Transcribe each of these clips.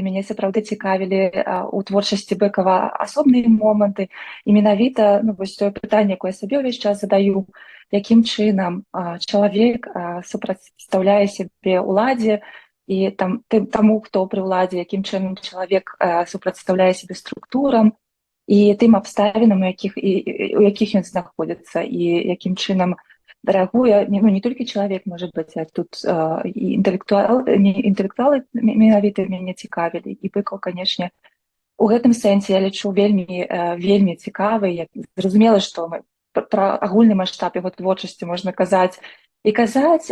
мяне сапраўды цікавілі у творчасці Быкова асобныя моманты. І менавіта тое пытанне, якое я сабе ўвесь час задаю, якім чынам чалавек супрацьстаўляе сябе ўладзе і таму, хто пры ўладзе, якім чынам чалавек супрацьстаўляе сябе структурам і тым абставінам, у якіх ён знаходзіцца, і якім чынам реагуе не толькі чалавек, можа быць, а тут і інтэлектуалы менавіта мяне цікавілі. І Быкаў, канешне, у гэтым сэнсе, я лічу, вельмі цікавы. Зразумела, што пра агульны маштаб яго творчасці можна казаць,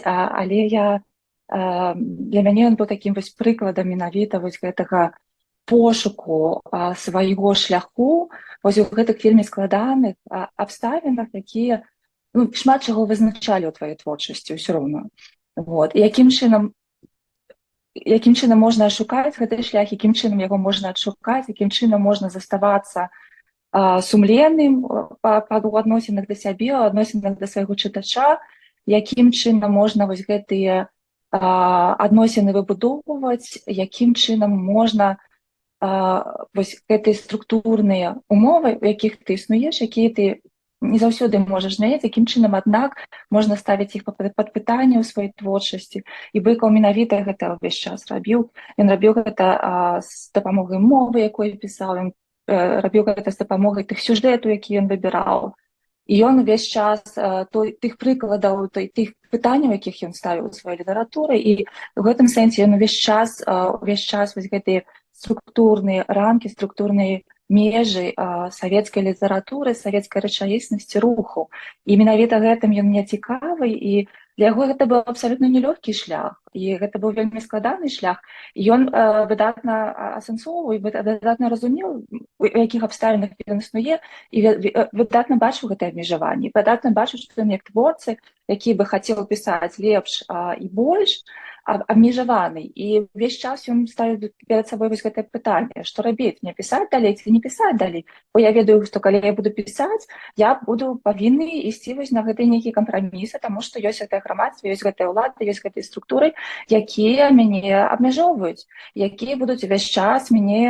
але для мяне ён быў такім прыкладам менавіта гэтага пошуку свайго шляху у гэтых вельмі складаных абставінах, якія шмат чаго вызначалі ў тваёй творчасці ўсё роўна. І якім чынам можна адшукаць гэты шлях, якім чынам яго можна адшукаць, якім чынам можна заставацца сумленным у адносінах да сябе, у адносінах да свайго чытача, якім чынам можна гэтыя адносіны выбудоўваць, якім чынам можна гэтыя структурныя умовы, у якіх ты існуеш, якія ты не заўсёды можаш змяняць, якім чынам, аднак, можна ставіць іх пад пытанне ў сваёй творчасці. І Быкаў менавіта гэта ўвесь час рабіў. Ён рабіў гэта з дапамогай мовы, якой пісаў, ён рабіў гэта з дапамогай тых сюжэтаў, які ён выбіраў. І ён увесь час тых прыкладаў, тых пытанняў, якіх ён ставіў у сваёй літаратуры, і ў гэтым сэнсе ён увесь час гэтыя структурныя рамкі, структурныя межы савецкай літаратуры, савецкай рэчаіснасці, руху. І менавіта гэтым ён мне цікавы, і для яго гэта быў абсалютна нелёгкі шлях, і гэта быў вельмі складаны шлях. І ён выдатна асэнсоўваў і выдатна разумеў, у якіх абставінах ён існуе, і выдатна бачыў гэтае абмежаванне, выдатна бачыў, што ён як творцы, які бы хацеў пісаць лепш і больш, абмежаваны. І ўвесь час ён ставіў перад сабой гэтае пытанне, што рабіць, мне пісаць далей ці не пісаць далей. Бо я ведаю, што калі я буду пісаць, я буду павінны ісці на гэтыя нейкія кампрамісы, таму што ёсць гэтае грамадства, ёсць гэтая ўлада, ёсць гэтыя структуры, якія мяне абмяжоўваюць, якія будуць увесь час мяне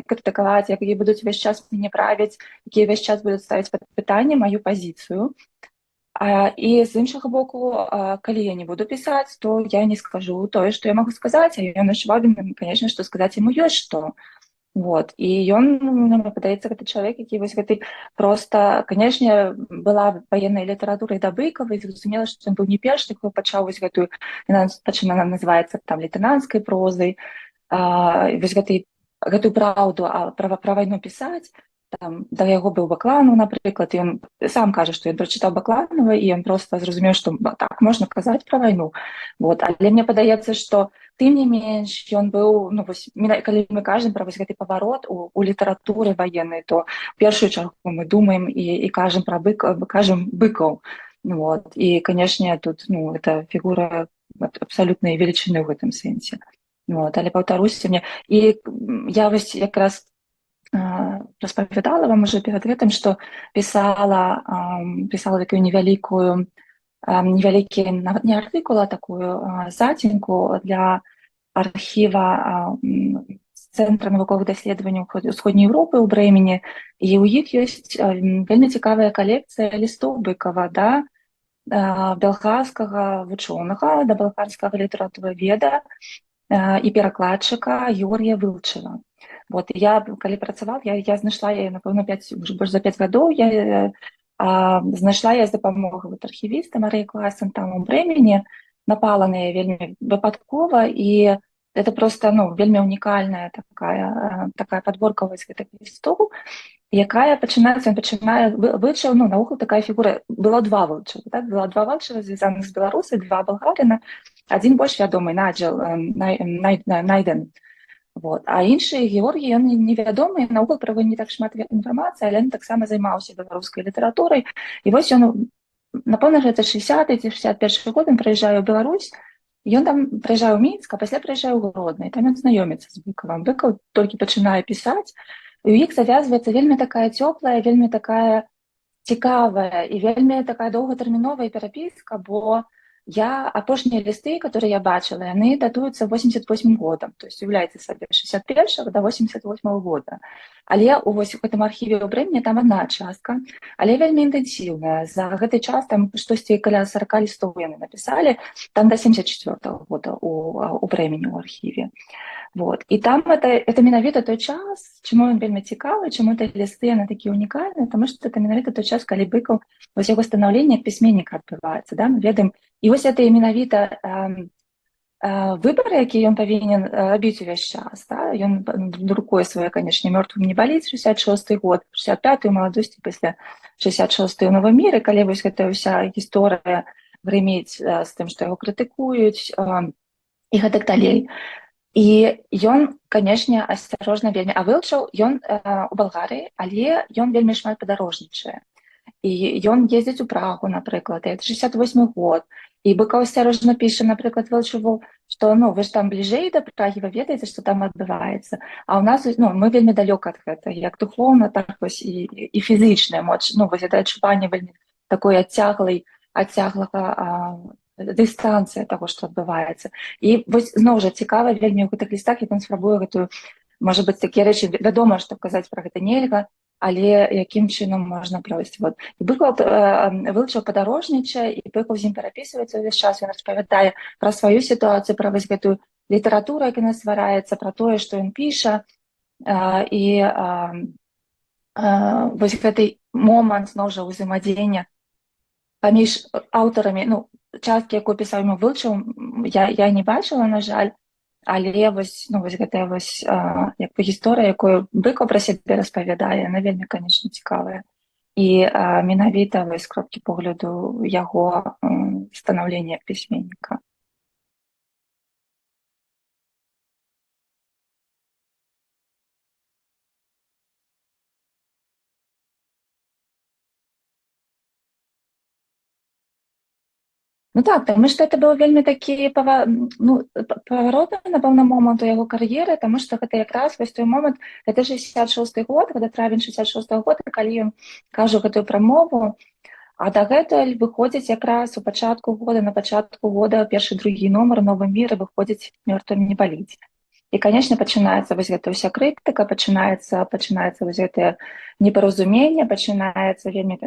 крытыкаваць, якія будуць увесь час мяне правіць, якія увесь час будуць ставіць пад пытанне маю пазіцыю. І з іншага боку, калі я не буду пісаць, то я не скажу тое, што я магу сказаць, а ён адчуваў, канешне, што сказаць яму ёсць што. І ён, мне падаецца, гэты чалавек, які гэты проста, канешне, была ваенная літаратура і да Быкава, і зразумела, што ён быў не першы, хто пачаў гэтую, яна называецца лейтэнанцкай прозай, гэтую праўду пра вайну пісаць. Да яго быў Бакланаў, напрыклад, і ён сам кажа, што ён прачытаў Бакланава, і ён проста зразумеў, што так можна казаць пра вайну. Але мне падаецца, што тым не менш ён быў, калі мы кажам пра гэты паварот у літаратуры ваеннай, то ў першую чаргу мы думаем і кажам пра Быкаў. І, канешне, тут гэта фігура абсалютнай велічыны ў гэтым сэнсе. Але паўтаруся мне. І я якраз распавядала вам уже перад гэтым, што пісала такую невялікі, не артыкул, а такую заценьку для архіва Цэнтра навуковых даследаванняў Усходняй Еўропы ў Брэмені, і ў іх ёсць вельмі цікавая калекцыя лістоў Быкава да белгарскага вучонага, да белгарскага літаратураведа і перакладчыка Георгія Вылчева. Я, калі працавала, я знайшла яе, напэўна, больш за 5 гадоў, я знайшла яе з дапамогай архівіста Марыі Класен там у Брэмені, напала на яе вельмі выпадкова, і это проста вельмі унікальная такая падборка гэтых лістоў, якая пачынае Вылчев, наогул такая фігура, было два Вылчева, звязаных з Беларусай, два балгарына, адзін больш вядомы, Наджел Найден. А іншы Георгій, ён невядомы, наогул пра яго не так шмат інфармацыі, але ён таксама займаўся беларускай літаратурай. І вось ён, напэўна, гэта 60-й ці 61-й год, ён прыязджае ў Беларусь, ён там прыязджае ў Мінск, а пасля прыязджае ў Гродны, і там ён знаёміцца з Быкавым. Быкаў толькі пачынае пісаць, і ў іх завязваецца вельмі такая цёплая, вельмі такая цікавая і вельмі такая доўгатэрміновая перапіска, бо апошнія лісты, которые я бачыла, яны датуюцца 88 годам, то есть уяўляеце сабе 61 до 88 года. Але вось у гэтым архіве ў Брэмені там адна частка, але вельмі інтэнсіўная. За гэты час там штосьці каля 40 лістов яны напісалі, там до 74 года у Брэмені ў архіве. Вот. І там это менавіта той час, чаму ён вельмі цікавы, чаму ты лісты яны такі унікальныя, таму што это менавіта той час, калі Быкаў вось яго станаўленне як пісьменніка адбываецца, да? Мы ведаем. І вось это менавіта выбары, які ён павінен рабіць увесь час. Да? Ён друкуе свае, канешне, мёртвым не баліць, 66 год, 65-й у маладосці пасля 66-й у Новым міры, калі вось гэта ўся гісторыя грыміць з тым, што яго крытыкуюць і гэтак далей. І ён, канешне, асцярожна вельмі. А Вэлчаў, ён у Балгарыі, але ён вельмі шмат падарожнічае. І ён ездзіць у Прагу, напрыклад, і это 68 год. І Быкаў асцярожна піша, напрыклад, Вэлчаву, што вы ж там бліжэй да Прагі, вы ведаеце, што там адбываецца. А ў нас мы вельмі далёка ад гэта, як духоўна, так вось і фізічная моц. Вось гэта адчуванне вельмі такой адцяглага дыстанцыя таго, што адбываецца. І вось зноў жа цікава вельмі ў гэтых лістах, як ён спрабуе гэтую, можа быць, такія рэчы, вядома, што казаць пра гэта нельга, але якім чынам можна правесці. Вот. І Вэлчаў падарожнічае, і Быкаў з ім перапісваецца ўвесь час, ён распавядае пра сваю сітуацыю, пра вось гэтую літаратуру, як яна ствараецца, пра тое, што ён піша, і вось гэты момант, зноў жа, узаемадзеяння паміж аўтарамі, часткі, якую пісаў ему Вэлчаў, я не бачыла, на жаль, але вось гэтая вось гісторыя, якую Быкаў пра сябе распавядае, яна вельмі, канечне, цікавая. І менавіта вось з кропкі погляду яго станаўлення як пісьменніка. Так, таму што это быў вельмі такі паваротны, напэўна, момант у яго кар'еры, таму што гэта якраз вось той момант, гэта 66 год, гэта травень 66 года, калі ён кажа гэтую прамову, а дагэтуль выходзіць якраз на пачатку года першы, другі нумар «Новы мір» выходзіць «Мёртвым не баліць». І, канешне, пачынаецца вось гэта ўся крытыка, пачынаецца вось гэтае непаразуменне, пачынаецца вельмі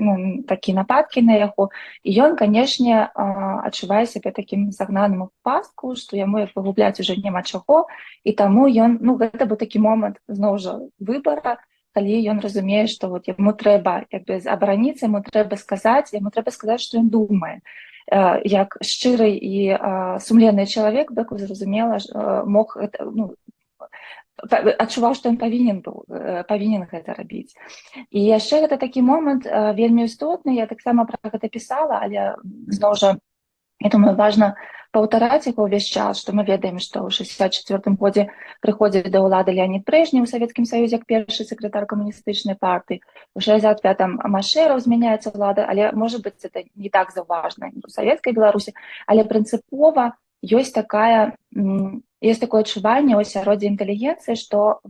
такі нападкі на яго. І ён, канешне, адчувае сябе такім загнаным у пастку, што яму як пагубляць уже няма чаго, і таму ён, гэта быў такі момант, зноў жа, выбара, калі ён разумее, што яму трэба абараніцца, яму трэба сказаць, што ён думае. Як шчыры і сумленны чалавек, Быкаў, зразумела, мог адчуваў, што ён павінен гэта рабіць. І яшчэ гэта такі момант вельмі істотны, я таксама пра гэта пісала, але зноў жа, я думаю, важна паўтараць яго ўвесь час, што мы ведаем, што ў 64 годзе прыходзіць да ўлады Леонід Брэжнеў у Савецкім Саюзе як першы сакратар камуністычнай партыі. У 65-м Машэраў змяняецца ўлада, але, можа быць, это не так заўважна у савецкай Беларусі, але прынцыпова ёсць такое адчуванне ў асяроддзі інтэлігенцыі, што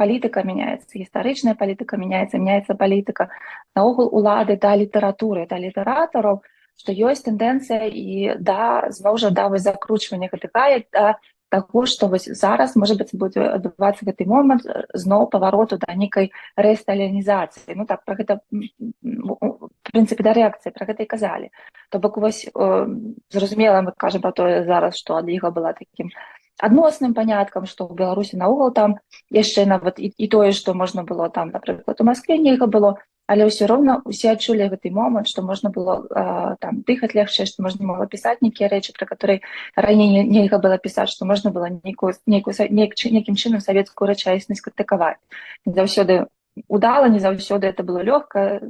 палітыка мяняецца, гістарычная палітыка мяняецца палітыка, наогул улады да літаратуры, да літаратараў, што ёсць тэндэнцыя і зноў жа закручвання гэтага да таго, што зараз, можа быць, будзе адбывацца гэты момант зноў павароту да нейкай рэсталінізацыі. Так, пра гэта, в прынцыпе, да рэакцыі, пра гэта і казалі. То бок, зразумела, мы кажам пра тое зараз, што адліга была такім адносным паняткам, што ў Беларусі наогул там яшчэ нават і тое, што можна было там, напрыклад, у Маскве нельга было, але ўсё роўна усе адчулі гэты момант, што можна было там дыхаць легчэй, што можна было пісаць нейкія рэчы, пра которые раней нельга было пісаць, што можна было нейкім чынам савецкую рэчаіснасць крытыкаваць. Не заўсёды удала, не заўсёды это было лёгка,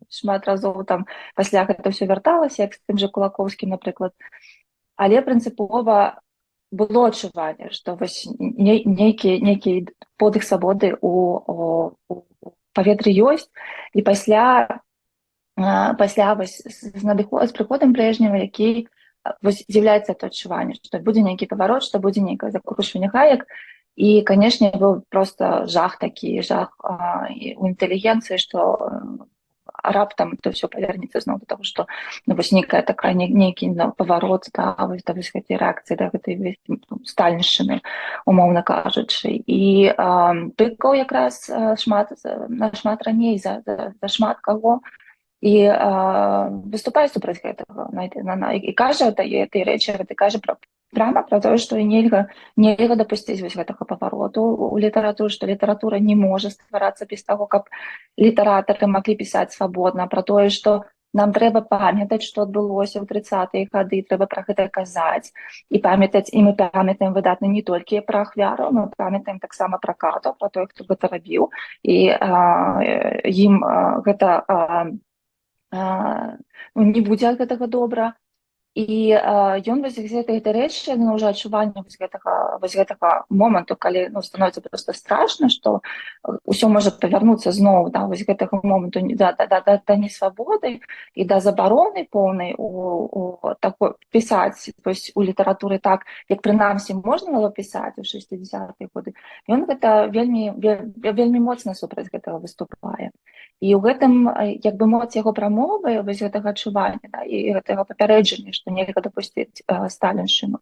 шмат разоў там пасля гэта ўсё вярталася, як з тым жа Кулакоўскім, напрыклад. Але прынцыпова было адчуванне, што нейкі подых свабоды у паветры ёсць, і пасля з прыходам Брэжнева, які з'яўляецца то адчуванне, што будзе нейкі паварот, што будзе нейкае закручванне гаек. І, канешне, быў проста жах у інтэлігенцыі, што раптам то ўсё павернецца зноў да таго, што вось нейкая такая нейкі паварот да гэтай рэакцыі да гэтай сталіншчыны, умоўна кажучы. І Быкаў якраз нашмат раней за шмат каго і выступае супраць гэтага і кажа этой рэчы, гэта кажа прямо про тое, што нельга дапусціць вось гэтага павароту у літаратуры, што літаратура не можа стварацца без таго, каб літаратары маглі пісаць свабодна, пра тое, што нам трэба памятаць, што адбылося ў 30-е гады, трэба пра гэта казаць і памятаць, і мы памятаем выдатна не толькі пра ахвяру, мы памятаем таксама пра Като, пра той, хто гэта рабіў, і ім гэта не будзе ад гэтага добра. І ён вось гэтай рэчы, ўжо адчуванне вось гэтага моманту, калі становіцца проста страшна, што ўсё можа павярнуцца зноў да вось гэтага моманту да несвабоды і да забароны поўнай пісаць вось у літаратуры так, як прынамсі можна было пісаць у 60-е годы. Ён гэта вельмі моцна супраць гэтага выступае. І ў гэтым як бы моц яго прамовы вось гэтага адчування і гэтага папярэджання, што нельга дапусціць сталіншчыну,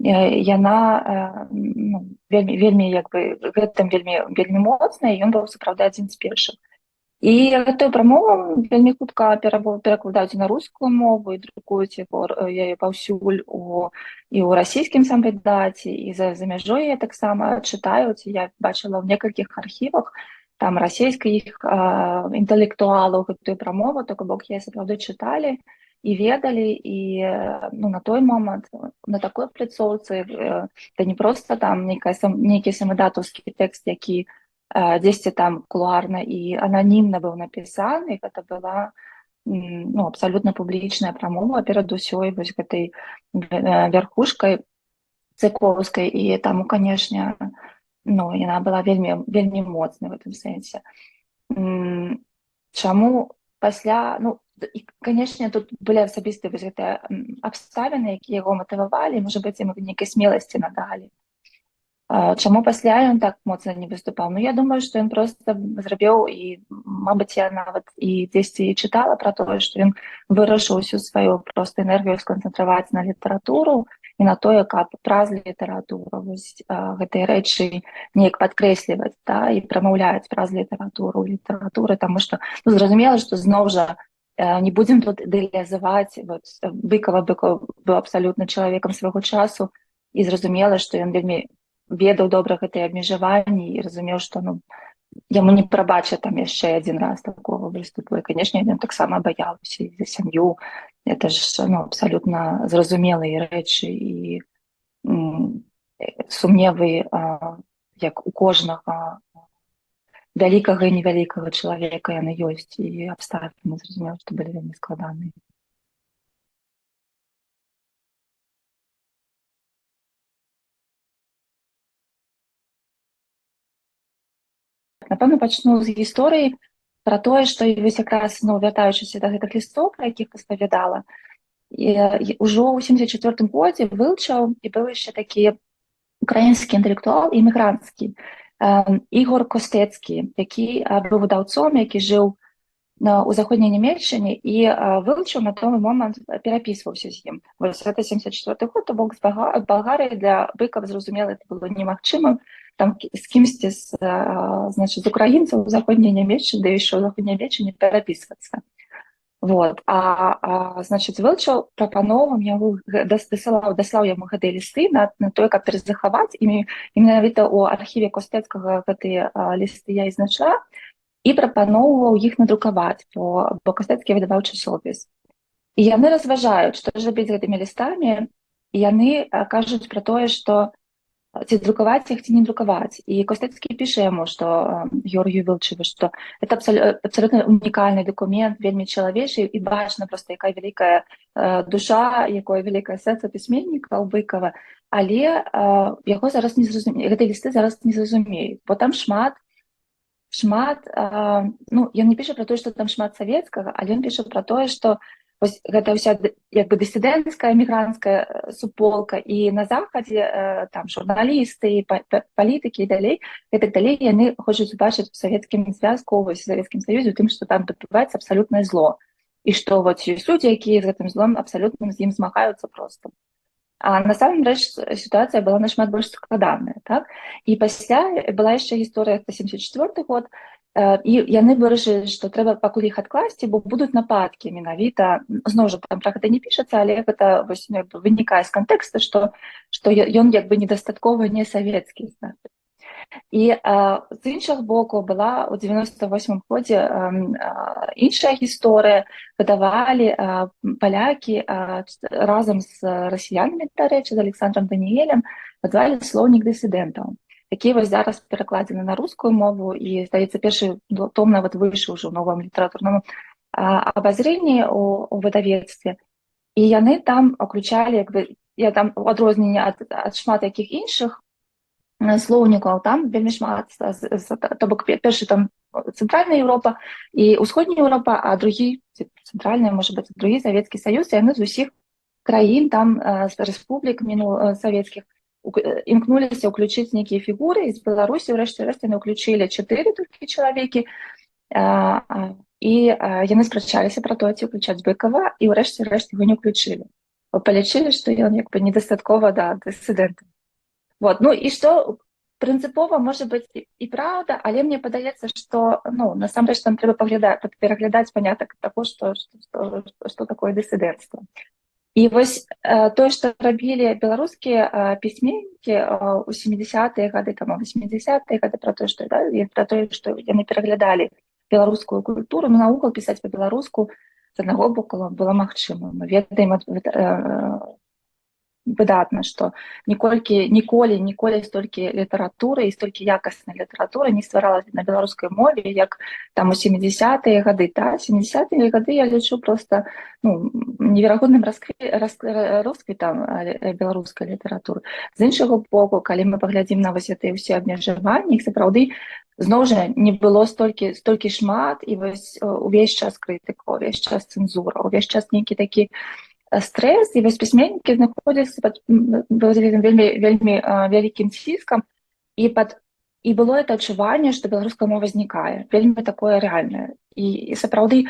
яна вельмі як бы гэтым вельмі моцная, і ён быў сапраўды адзін з першых. І гэтую прамову вельмі хутка перакладаюць на рускую мову і друкуюць яе паўсюль і ў расійскім самвыдаці, і за мяжой яе таксама чытаюць. Я бачыла ў некалькіх архівах там расійскіх інтэлектуалаў гэтую прамову, то бок яе сапраўды чыталі і ведалі, і на той момант на такой пляцоўцы это не проста там нейкі самадатаўскі тэкст, які дзесьці там кулуарна і ананімна быў напісаны. Гэта была абсалютна публічная прамова перад усёй вось гэтай вярхушкай цэкоўскай, і таму, канешне, яна была вельмі моцнай в гэтым сэнсе. Чаму пасля, і, канешне, тут былі асабістыя вось гэтыя абставіны, якія яго матывавалі, можа быць, ім нейкай смеласці надалі. Чаму пасля ён так моцна не выступаў? Я думаю, што ён проста зрабіў, і, мабыць, я нават і дзесьці чытала пра тое, што ён вырашыў усю сваю проста энергію сканцэнтраваць на літаратуру і на тое, каб праз літаратуру вось гэтыя рэчы неяк падкрэсліваць і прамаўляць праз літаратуру, таму што зразумела, што зноў жа не будзем тут ідэалізаваць Быкава. Быкаў быў абсалютна чалавекам свайго часу, і зразумела, што ён вельмі ведаў добра гэтыя абмежаванні і разумеў, што яму не прабачаць там яшчэ адзін раз такого выступу. І, канешне, ён таксама баяўся за сям'ю. Это ж абсалютна зразумелыя рэчы і сумневы, як у кожнага вялікага і невялікага чалавека яны ёсць, і абставіны, зразумела, што былі вельмі складаныя. Напэўна, пачну з гісторыі пра тое, што вось якраз вяртаючыся да гэтых лістоў, пра якіх распавядала, ўжо ў 74-м годзе вылчаў, і быў яшчэ такі украінскі інтэлектуал імігранцкі Ігор Костэцкі, які быў выдаўцом, які жыў у заходняй Нямецчыне, і вылчаў на той момант, перапісваўся з ім. Вось гэта 74-й год, то бок з Балгарыі для Быкава, зразумела, это было немагчымым там з кімсьці з украінцаў у заходняй Нямецчыне, да яшчэ ў заходняй Нямецчыне перапісвацца. Вылчаў прапановам яму, даслаў яму гэтыя лісты на тое, каб перазахаваць, і менавіта ў архіве Костэцкага гэтыя лісты я і знайшла, і прапаноўваў іх надрукаваць, бо Костэцкі выдаваў часопіс. І яны разважаюць, што ж рабіць з гэтымі лістамі, і яны кажуць пра тое, што ці друкаваць іх, ці не друкаваць. І Костэцкі піша яму, што Георгію Вылчаву, што это абсалютна унікальны дакумент, вельмі чалавечы, і бачна проста, якая вялікая душа, якое вялікае сэрца пісьменніка у Быкава, але яго зараз не зразумеюць, гэтыя лісты зараз не зразумеюць, бо там шмат, ён не піша пра тое, што там шмат савецкага, але ён піша пра тое, што вось гэта ўся як бы дысідэнцкая мігранцкая суполка, і на захадзе там журналісты, палітыкі і далей, і так далей, яны хочуць убачыць у савецкім звязку, вось у Савецкім Саюзе, у тым, што там адбываецца абсалютнае зло, і што вот ёсць людзі, якія з гэтым злом абсалютным з ім змагаюцца просто. А насамрэч сітуацыя была нашмат больш складаная, так? І пасля была яшчэ гісторыя 1974 год, і яны вырашылі, што трэба пакуль іх адкласці, бо будуць нападкі менавіта. Зноў жа там пра гэта не пішацца, але гэта вось вынікае з кантэкста, што ён як бы недастаткова не савецкі, значыць. І з іншых боку была ў 98 годзе іншая гісторыя, выдавалі палякі разам з расіянамі, дарэчы, з Александром Даніэлем, выдавалі слоўнік дысідэнтаў. Які вось зараз перакладзены на рускую мову, і, здаецца, першы том нават выйшаў ужо ў новым літаратурным абазрэнні у выдавецтве. І яны там уключалі, як бы, я там у адрозненне ад шмат якіх іншых слоўнікаў, там вельмі шмат, то бок першы там Цэнтральная Еўропа і Ўсходняя Еўропа, а другі, цэнтральная, можа быць, другі Савецкі Саюз, і яны з усіх краін, там, з рэспублік савецкіх, імкнуліся ўключыць нейкія фігуры, і з Беларусі, ўрэшце-рэшт, яны ўключылі 4 толькі чалавекі, і яны спрачаліся пра тое, ці ўключаць Быкова, і ўрэшце-рэшт яго не ўключылі. Палічылі, што ён як бы недастаткова дысідэнтам. Вот. Ну і што прынцыпова можа быць і праўда, але мне падаецца, што насамрэч там трэба пераглядаць панятак таго, што такое дысідэнцтва. І вось тое, што рабілі беларускія пісьменнікі ў 70-е гады, там, 80-е гады, пра тое, што яны пераглядалі беларускую культуру, наогул пісаць па-беларуску з аднаго боку было магчыма. Мы ведаем выдатна, што ніколі столькі літаратуры і столькі яkaснай літаратуры не стваралася на беларускай мове, як там у 70-е гады. 70-е гады я лічу просто неверагодным росквітам беларускай літаратуры. З іншага боку, калі мы паглядзім на вось гэтыя ўсе абмежаванні, іх сапраўды зноў жа не было столькі шмат, і вось увесь час крытыка, увесь час цэнзура, увесь час нейкі такі стресс, і вось пісьменнікі знаходзяцца пад вельмі вялікім ціскам, і было это адчуванне, што беларуская мова знікае, вельмі такое рэальнае. І сапраўды,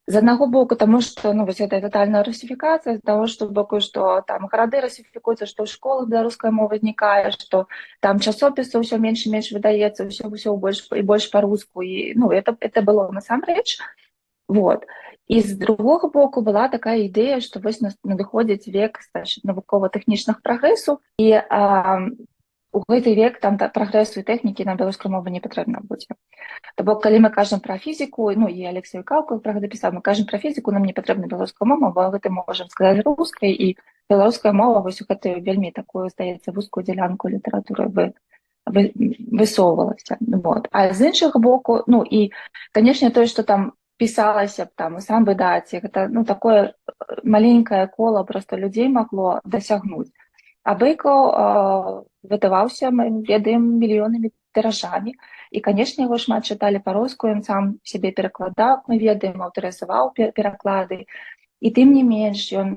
з аднаго боку, таму што вось гэта тотальная русіфікацыя, з таго, што боку, што там гарады расіфікуюцца, што ў школах беларуская мова знікае, што там часопісу ўсё менш і менш выдаецца, ўсё больш і больш па-руску, і это было насамрэч. Вот. І з другога боку была такая ідэя, што вось надыходзіць век навукова-тэхнічных прагрэсу, і у гэты век там прагрэсу і тэхнікі на беларускай мове не патрэбна будзе. То бок, калі мы кажам пра фізіку, і Алексей Каўкаў пра гэта пісаў, мы кажам пра фізіку, нам не патрэбна беларуская мова, бо гэта можам сказаць рускай, і беларуская мова вось у гэтую вельмі такую, здаецца, вузкую дзялянку літаратуры высоўвалася. Вот. А з іншага боку, і, канешне, тое, што там пісалася б там, сам выдаць, гэта такое маленькае кола просто людзей магло дасягнуць. А Быкаў выдаваўся, мы ведаем, мільёнамі тиражамі, і, канешне, яго шмат чыталі па-руску, ён сам сябе перакладаў, мы ведаем, аўтарызаваў пераклады, і тым не менш ён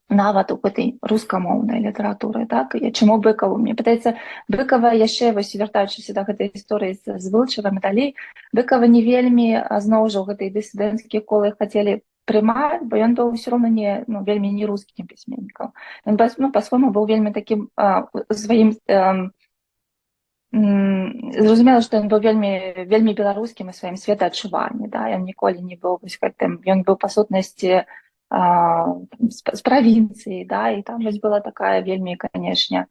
нават у гэтай рускамоўнай літаратуры, так? Чаму Быкаву? Мне падаецца, Быкава яшчэ, вось вяртаючыся да гэтай гісторыі з Вылчавым і далей, Быкава не вельмі, зноў жа, у гэтай дысідэнцкія колы хацелі прымаць, бо ён быў усё роўна вельмі не рускім пісьменнікам. Ён па-свойму быў вельмі такім сваім, зразумела, што ён быў вельмі беларускім і сваім светаадчуванні, да? Ён ніколі не быў вось гэтым, ён быў па сутнасці з правінцыі, да, і там вось была такая вельмі, канешне,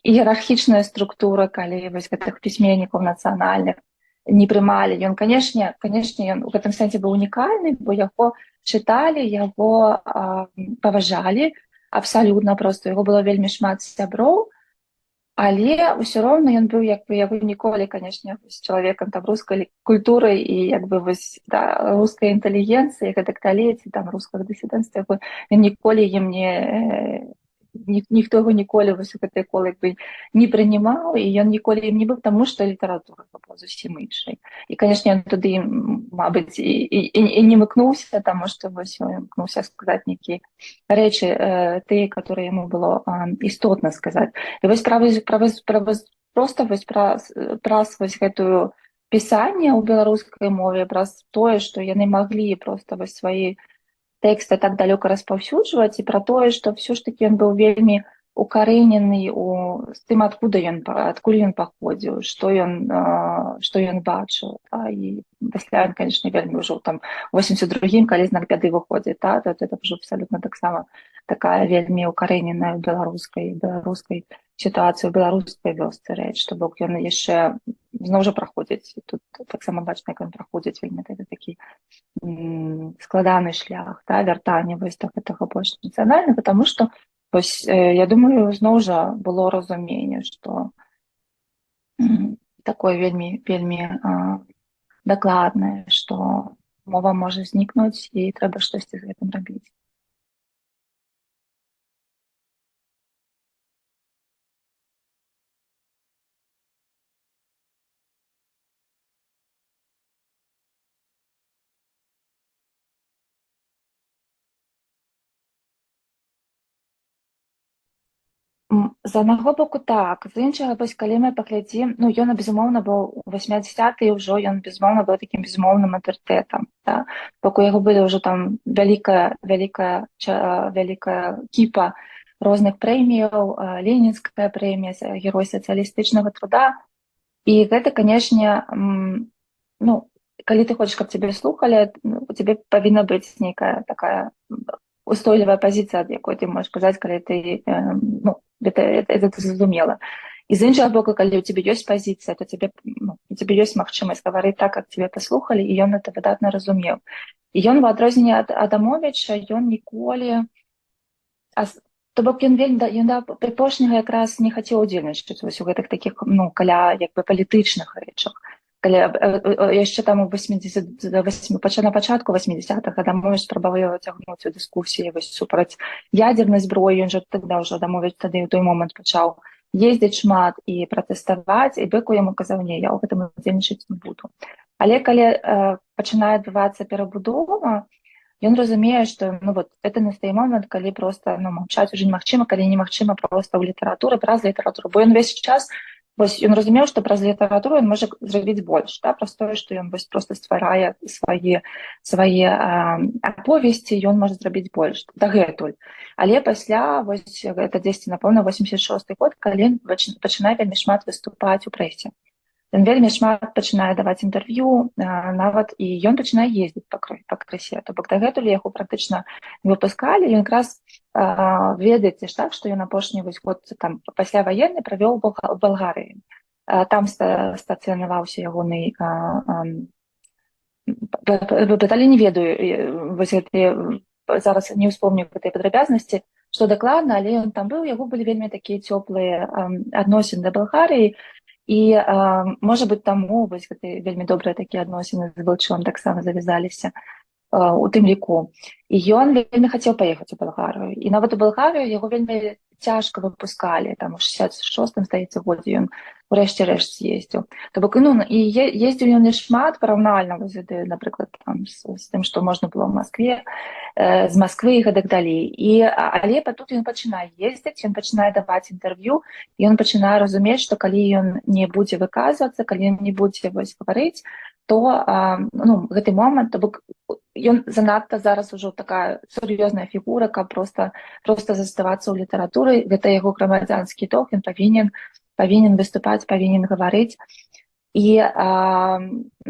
іерархічная структура, калі вось гэтых пісьменнікаў нацыянальных не прымалі. Ён, канешне, ён у гэтым сэнсе быў унікальны, бо яго чыталі, яго паважалі абсалютна проста, яго было вельмі шмат сяброў, але ўсё роўна ён быў як бы ніколі, канешне, з чалавекам там рускай культуры і як бы вось рускай інтэлігенцыі, гэтак далей, ці там рускага дысідэнцтва, ён ніколі ім ніхто яго ніколі вось у гэтай колы бы не прынимаў, і ён ніколі ім не быў, таму што літаратура была зусім іншай. І канешне ён туды, мабыць, і не мыкнуўся, таму што вось ён імкнуўся сказаць нейкія рэчы тыя, которые яму было істотна сказаць. І вось проста вось праз вось гэтую пісанне ў беларускай мове, праз тое, што яны маглі проста вось свае тэксты так далёка распаўсюджваць, і пра тое, што ўсё ж такі ён быў вельмі укарэнены з тым, адкуль ён паходзіў, што ён бачыў. І пасля ён, канешне, вельмі ўжо там 82-м, калі знак бяды выходзіць, это ўжо абсалютна таксама такая вельмі укарэненая беларускай сітуацыі, ў беларускай вёсцы рэч, то бок ён яшчэ зноў жа праходзіць. Тут таксама бачна, як ён праходзіць вельмі такі складаны шлях, вяртання вось да гэтага больш нацыянальнага, таму што вось, я думаю, зноў жа было разуменне, што такое вельмі дакладнае, што мова можа знікнуць і трэба штосьці з гэтым рабіць. З аднаго боку так, з іншага, вось калі мы паглядзім, ён, безумоўна, быў у 80-е, ўжо ён, безумоўна, быў такім безумоўным аўтарытэтам. Бок у яго былі ўжо там вялікая кіпа розных прэміяў, ленінская прэмія, герой сацыялістычнага труда. І гэта, канешне, калі ты хочаш, каб цябе слухалі, у цябе павінна быць нейкая такая устойлівая пазіцыя, ад якой ты можаш казаць, калі ты, это зразумела. І з іншага боку, калі ў цябе ёсць пазіцыя, то у цябе ёсць магчымасць гаварыць так, як цябе паслухалі, і ён это выдатна разумеў. І ён, у адрозненне ад Адамовіча, ён ніколі... То бок ён да апошняга якраз не хацеў удзельнічаць вось у гэтых такіх, каля палітычных рэчах. Яшчэ там на пачатку 80-х Адамовіч спрабаваў цягнуць у дыскусіі супраць ядзернай зброі. Ён жа тогда ўжо Адамовіч тады ў той момант пачаў ездзіць шмат і пратэставаць, і Бэку яму казаў: не, я ў гэтым удзельнічаць не буду. Але калі пачынае адбывацца перабудова, ён разумее, што это настае момант, калі проста маўчаць ужо немагчыма, калі немагчыма проста ў літаратуры, праз літаратуру, бо ён увесь час ён разумеў, што праз літаратуру ён можа зрабіць больш, праз тое, што ён проста стварае свае аповесці, ён можа зрабіць больш дагэтуль. Але пасля, гэта дзесьці, напэўна, 86-й год, калі пачынае вельмі шмат выступаць у прэсе. Ён вельмі шмат пачынае даваць інтэрв'ю, нават, і ён пачынае ездзіць па красе. То бок дагэтуль яго практычна не выпускалі. Ён якраз ведаеце ж так, што ён апошні год пасля ваенны правёў у Балгарыі. Там стацыянаваўся ягоны... Пыталі, не ведаю, зараз не ўспомню гэтай падрабязнасці, што дакладна, але ён там быў, яго былі вельмі такія цёплыя адносіны да Балгарыі. І, можа быць, таму вельмі добрыя такія адносіны з Вылчылам таксама завязаліся у тым ліку. І ён вельмі хацеў паехаць у Балгарыю. І нават у Балгарыю яго вельмі цяжка выпускалі. Там у 66-м, здаецца, годзе ён урэшце рэшт з'ездзіў. То бок, і ездзіў ён не шмат параўнальна, напрыклад, з тым, што можна было ў Маскве, з Масквы і гэтак далей. Але тут ён пачынае ездзіць, ён пачынае даваць інтэрв'ю, і ён пачынае разумець, што калі ён не будзе выказвацца, калі ён не будзе гаварыць, то гэты момант, то бок ён занадта зараз ужо такая сур'ёзная фігура, каб проста заставацца ў літаратуры. Гэта яго грамадзянскі долг, ён павінен выступаць, павінен гаварыць. І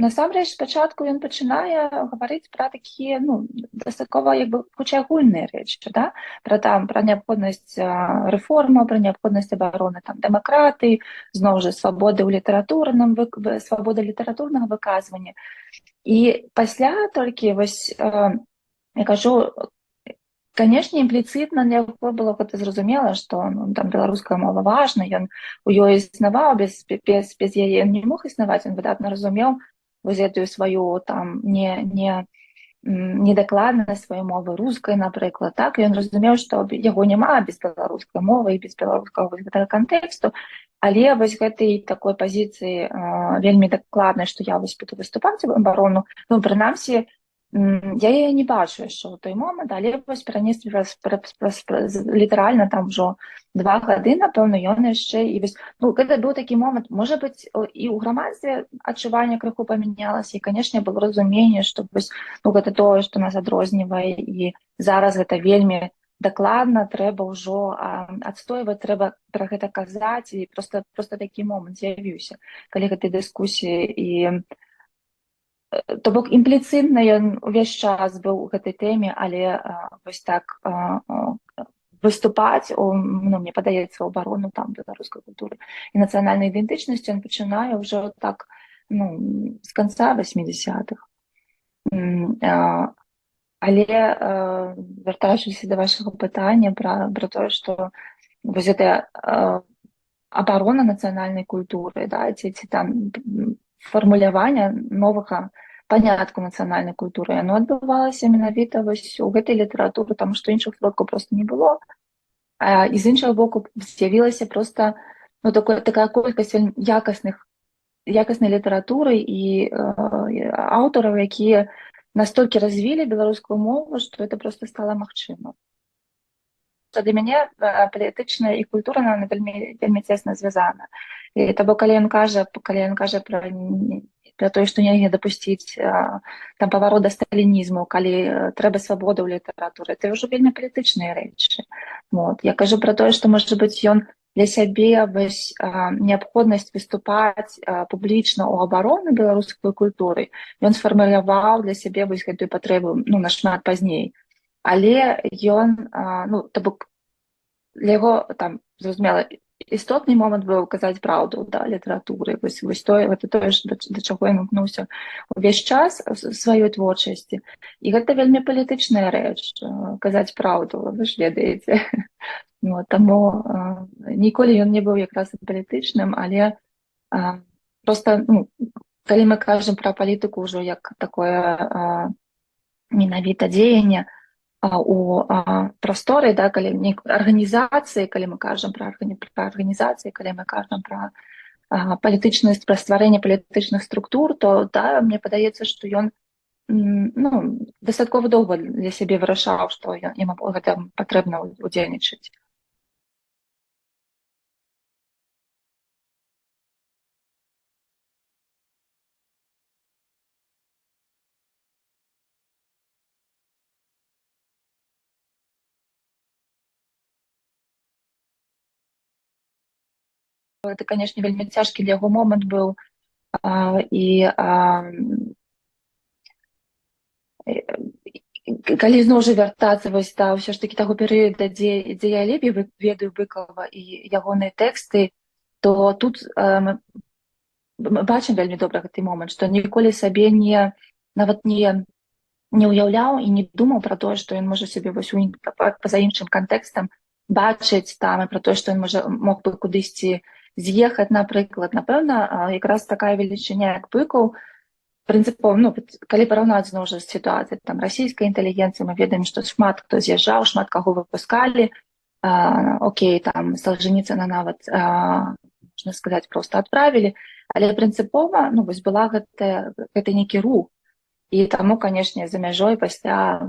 насамрэч спачатку ён пачынае гаварыць пра такія, дастаткова хутчэй агульныя рэчы, пра неабходнасць рэформаў, пра неабходнасць абароны дэмакратыі, зноў жа свабоды свабода літаратурнага выказвання. І пасля толькі, я кажу, канешне, імпліцытна для яго было гэта зразумела, што беларуская мова важна, ён у ёй існаваў, без яе не мог існаваць, ён выдатна разумеў гэтую сваю недакладнасць сваёй мовы рускай, напрыклад, так, і ён разумеў, што яго няма без беларускай мовы і без беларускага гэтага кантэксту, але вось гэтай такой пазіцыі вельмі дакладнай, што я вось буду выступаць у абарону, ну, прынамсі, я яе не бачу яшчэ ў той момант, але вось перанеслі літаральна там ужо 2 гады, напэўна, ён яшчэ і вось, ну, гэта быў такі момант, можа быць, і ў грамадстве адчуванне крыху памянялася, і, канешне, было разуменне, што вось, ну, гэта тое, што нас адрознівае, і зараз гэта вельмі дакладна, трэба ўжо адстойваць, трэба пра гэта казаць, і просто такі момант з'явіўся, калі гэтай дыскусіі, і то бок імпліцытна ён увесь час быў у гэтай тэме, але вось так выступаць, ну, мне падаецца, у абарону там беларускай культуры і нацыянальнай ідэнтычнасці ён пачынае ўжо так, ну, з канца 80-х. Але вяртаючыся да вашага пытання пра тое, што вось гэтая абарона нацыянальнай культуры, да, ці там фармулявання новага панятку нацыянальнай культуры, яно адбывалася менавіта вось у гэтай літаратуры, таму што іншых сродкаў проста не было. І з іншага боку з'явілася проста, ну, такая колькасць якаснай літаратуры і аўтараў, якія настолькі развілі беларускую мову, што это проста стала магчыма. Для мяне палітычная і культура вельмі цесна звязана. І то бок, калі ён кажа пра тое, што нельга дапусціць там паварот да сталінізму, калі трэба свабода ў літаратуры, это ўжо вельмі палітычныя рэчы. Вот. Я кажу пра тое, што, можа быць, ён для сябе вось неабходнасць выступаць публічна ў абарону беларускай культуры, ён сфармуляваў для сябе вось гэтую патрэбу, ну, нашмат пазней. Але ён, ну, то бок, для яго, там, зразумела, істотны момант быў казаць праўду, да, літаратуры, вось гэта тое, да чаго ён імкнуўся увесь час сваёй творчасці. І гэта вельмі палітычная рэч, казаць праўду, вы ж ведаеце. Ну, таму ніколі ён не быў якраз палітычным, але проста, ну, калі мы кажам пра палітыку ўжо як такое менавіта дзеянне у прасторы, да, калі арганізацыі, калі мы кажам пра арганізацыі, калі мы кажам пра палітычнасць, пра стварэнне палітычных структур, то, да, мне падаецца, што ён, ну, дастаткова доўга для сябе вырашаў, што яму гэта патрэбна удзельнічаць. Гэта, канешне, вельмі цяжкі для яго момант быў, і калі зноў жа вяртацца вось да ўсё ж такі таго перыяда, дзе я лепей ведаю Быкова і ягоныя тэксты, то тут мы бачым вельмі добра гэты момант, што ніколі сабе нават не уяўляў і не думаў пра тое, што ён можа сябе вось па-за іншым кантэкстам бачыць там, і пра тое, што ён мог бы кудысьці з'ехаць, напрыклад. Напэўна, якраз такая велічыня, як Быкаў, прынцыпова, ну, калі параўнаць зноў жа сітуацыю там расійскай інтэлігенцыі, мы ведаем, што шмат хто з'язджаў, шмат каго выпускалі, окей, там Салжаніцына нават, можна сказаць, проста адправілі, але прынцыпова, ну, вось была гэты нейкі рух. І таму, канешне, за мяжой пасля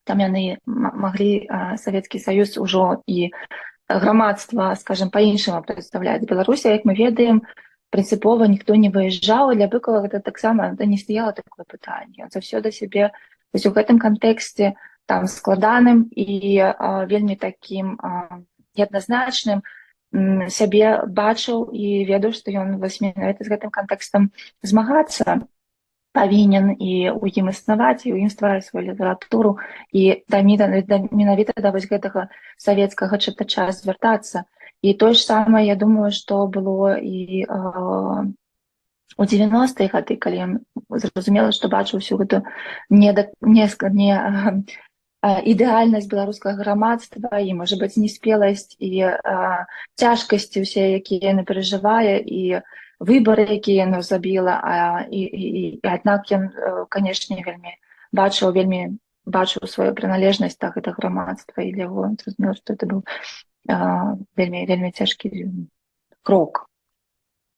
там яны маглі Савецкі Саюз ужо і грамадства, скажем, па-іншаму прадстаўляць. Беларусі, як мы ведаем, прынцыпова ніхто не выязджаў, і для Быкова гэта таксама не стаяла такое пытанне. Ён заўсёды сябе вось у гэтым кантэксце там складаным і вельмі такім неадназначным сябе бачыў і ведаў, што ён вось менавіта з гэтым кантэкстам змагацца павінен і ў ім існаваць, і ў ім ствараць сваю літаратуру, і менавіта да вось гэтага савецкага чытача звяртацца. І тое ж самае, я думаю, што было і у 90-е гады, калі ён зразумела, што бачыў усю гэту ідэальнасць беларускага грамадства і, можа быць, неспеласць і цяжкасці ўсе, якія яны перажывае, і выбары, якія яно забіла, і аднак ён, канешне, вельмі бачыў сваю прыналежнасць да гэтага грамадства, і для яго зразумела, што это быў вельмі цяжкі крок.